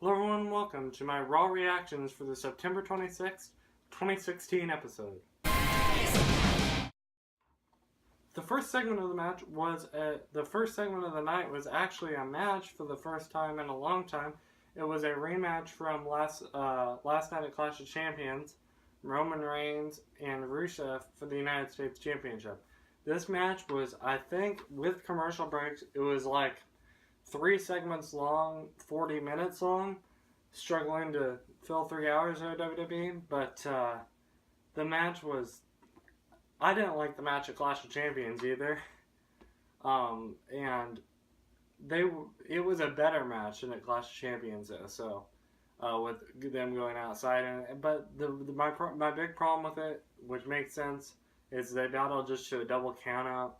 Hello everyone, welcome to my Raw reactions for the September 26th, 2016 episode. The first segment of the match was the first segment of the night was actually a match for the first time in a long time. It was a rematch from last night at Clash of Champions, Roman Reigns and Rusev for the United States Championship. This match was, I think, with commercial breaks, it was like 3 segments long, 40 minutes long. Struggling to fill 3 hours at WWE, but the match was... I didn't like the match at Clash of Champions either. And it was a better match than at Clash of Champions, so with them going outside. But my big problem with it, which makes sense, is they battled just to a double count out.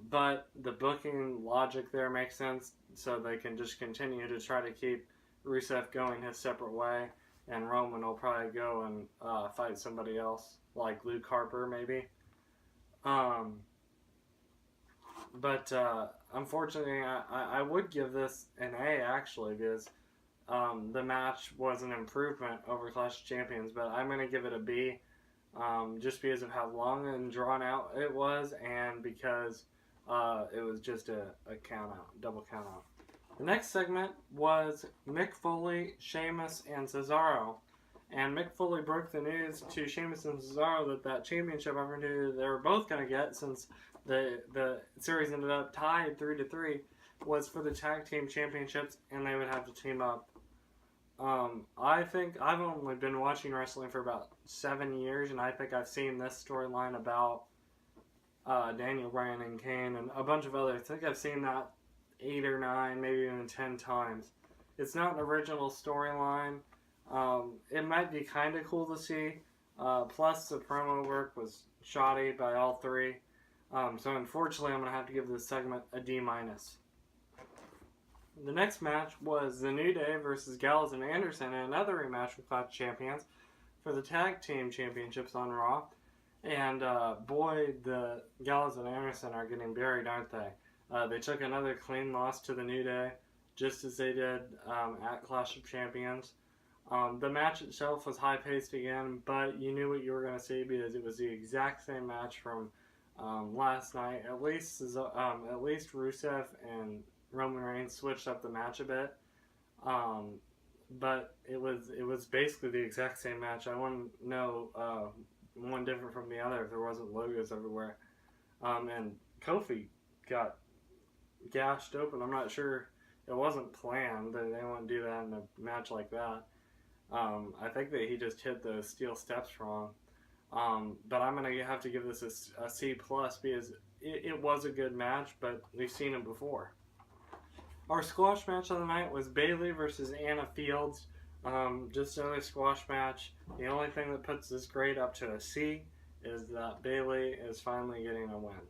But the booking logic there makes sense, so they can just continue to try to keep Rusev going his separate way, and Roman will probably go and fight somebody else, like Luke Harper maybe. But unfortunately, I would give this an A actually, because the match was an improvement over Clash of Champions, but I'm going to give it a B. Just because of how long and drawn out it was, and because it was just a double count out. The next segment was Mick Foley, Sheamus, and Cesaro. And Mick Foley broke the news to Sheamus and Cesaro that championship opportunity they were both going to get, since the series ended up tied 3-3, was for the tag team championships, and they would have to team up. I think I've only been watching wrestling for about 7 years, and I think I've seen this storyline about Daniel Bryan and Kane and a bunch of others. I think I've seen that 8 or 9, maybe even 10 times. It's not an original storyline. It might be kind of cool to see. Plus, the promo work was shoddy by all 3. So unfortunately, I'm going to have to give this segment a D-. The next match was The New Day versus Gallows and Anderson, and another rematch for Clash of Champions for the Tag Team Championships on Raw. And boy, the Gallows and Anderson are getting buried, aren't they? They took another clean loss to the New Day, just as they did at Clash of Champions. The match itself was high-paced again, but you knew what you were going to see because it was the exact same match from last night. At least Rusev and Roman Reigns switched up the match a bit, but it was basically the exact same match. I wouldn't know one different from the other if there wasn't logos everywhere. And Kofi got gashed open. I'm not sure, it wasn't planned. They wouldn't do that in a match like that. I think that he just hit the steel steps wrong. But I'm going to have to give this a C+, because it was a good match, but we've seen it before. Our squash match of the night was Bayley versus Anna Fields. Just another squash match. The only thing that puts this grade up to a C is that Bayley is finally getting a win.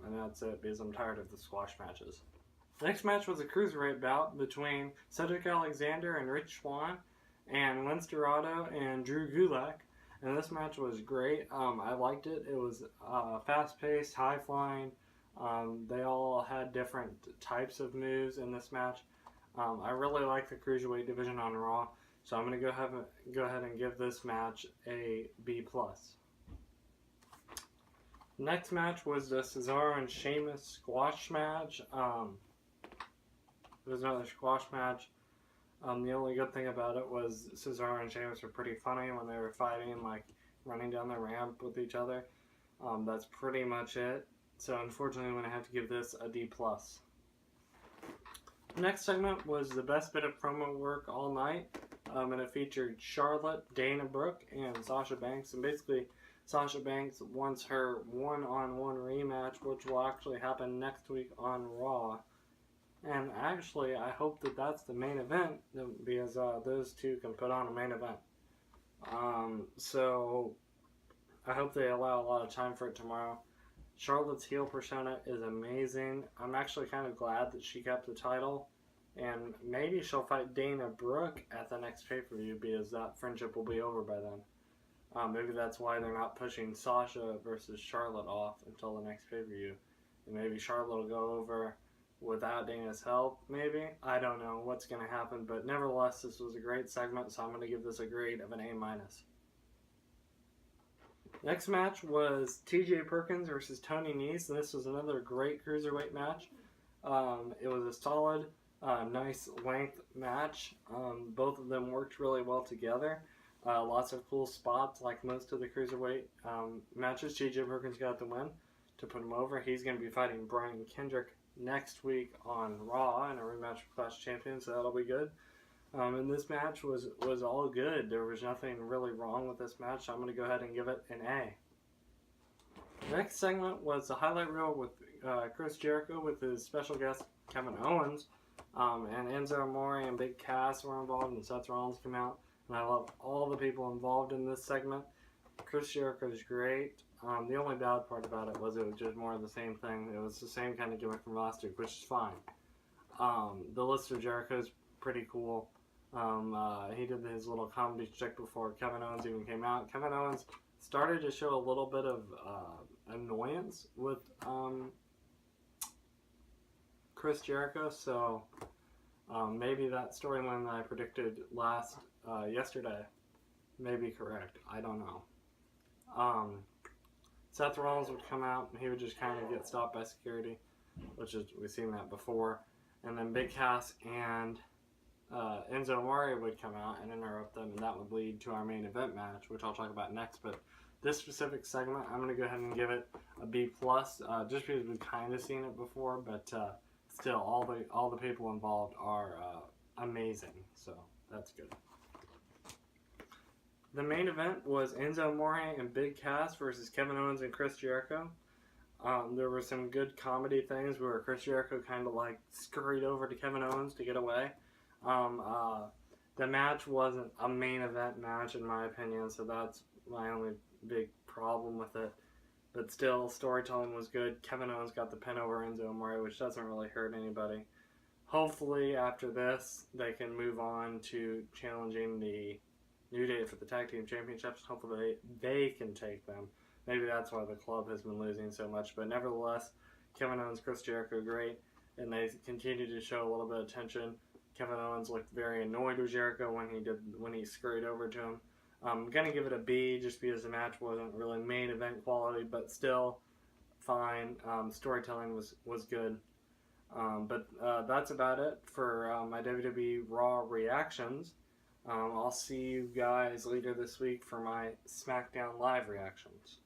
And that's it, because I'm tired of the squash matches. The next match was a cruiserweight bout between Cedric Alexander and Rich Swann, and Lince Dorado and Drew Gulak. And this match was great. I liked it. It was fast-paced, high-flying. They all had different types of moves in this match. I really like the cruiserweight division on Raw, so I'm going to go ahead and give this match a B+. Next match was the Cesaro and Sheamus squash match. It was another squash match. The only good thing about it was Cesaro and Sheamus were pretty funny when they were fighting, like running down the ramp with each other. That's pretty much it. So unfortunately, I'm going to have to give this a D+. The next segment was the best bit of promo work all night. And it featured Charlotte, Dana Brooke, and Sasha Banks. And basically, Sasha Banks wants her one-on-one rematch, which will actually happen next week on Raw. And actually, I hope that that's the main event, because those two can put on a main event. So I hope they allow a lot of time for it tomorrow. Charlotte's heel persona is amazing. I'm actually kind of glad that she kept the title. And maybe she'll fight Dana Brooke at the next pay-per-view, because that friendship will be over by then. Maybe that's why they're not pushing Sasha versus Charlotte off until the next pay-per-view. And maybe Charlotte will go over without Dana's help, maybe. I don't know what's going to happen, but nevertheless, this was a great segment, so I'm going to give this a grade of an A-. Next match was T.J. Perkins versus Tony Nese, and this was another great cruiserweight match. It was a solid, nice length match. Both of them worked really well together. Lots of cool spots, like most of the cruiserweight matches. T.J. Perkins got the win to put him over. He's going to be fighting Brian Kendrick next week on Raw in a rematch for Clash Champions, so that'll be good. And this match was all good. There was nothing really wrong with this match, so I'm going to go ahead and give it an A. The next segment was the highlight reel with Chris Jericho with his special guest Kevin Owens, and Enzo Amore and Big Cass were involved, and Seth Rollins came out. And I love all the people involved in this segment. Chris Jericho is great. The only bad part about it was just more of the same thing. It was the same kind of gimmick from last week, which is fine. The list of Jericho is pretty cool. He did his little comedy shtick before Kevin Owens even came out. Kevin Owens started to show a little bit of annoyance with Chris Jericho, so maybe that storyline that I predicted yesterday may be correct. I don't know. Seth Rollins would come out and he would just kind of get stopped by security, we've seen that before. And then Big Cass and Enzo Amore would come out and interrupt them, and that would lead to our main event match, which I'll talk about next. But this specific segment, I'm going to go ahead and give it a B+, just because we've kind of seen it before, but still, all the people involved are amazing, so that's good. The main event was Enzo Amore and Big Cass versus Kevin Owens and Chris Jericho. There were some good comedy things where Chris Jericho kind of like scurried over to Kevin Owens to get away. The match wasn't a main event match in my opinion, so that's my only big problem with it. But still, storytelling was good. Kevin Owens got the pin over Enzo Amore, which doesn't really hurt anybody. Hopefully, after this, they can move on to challenging the New Day for the Tag Team Championships. Hopefully, they can take them. Maybe that's why the club has been losing so much. But nevertheless, Kevin Owens, Chris Jericho, great. And they continue to show a little bit of tension. Kevin Owens looked very annoyed with Jericho when he scurried over to him. I'm going to give it a B just because the match wasn't really main event quality, but still fine. Storytelling was good. But that's about it for my WWE Raw reactions. I'll see you guys later this week for my SmackDown Live reactions.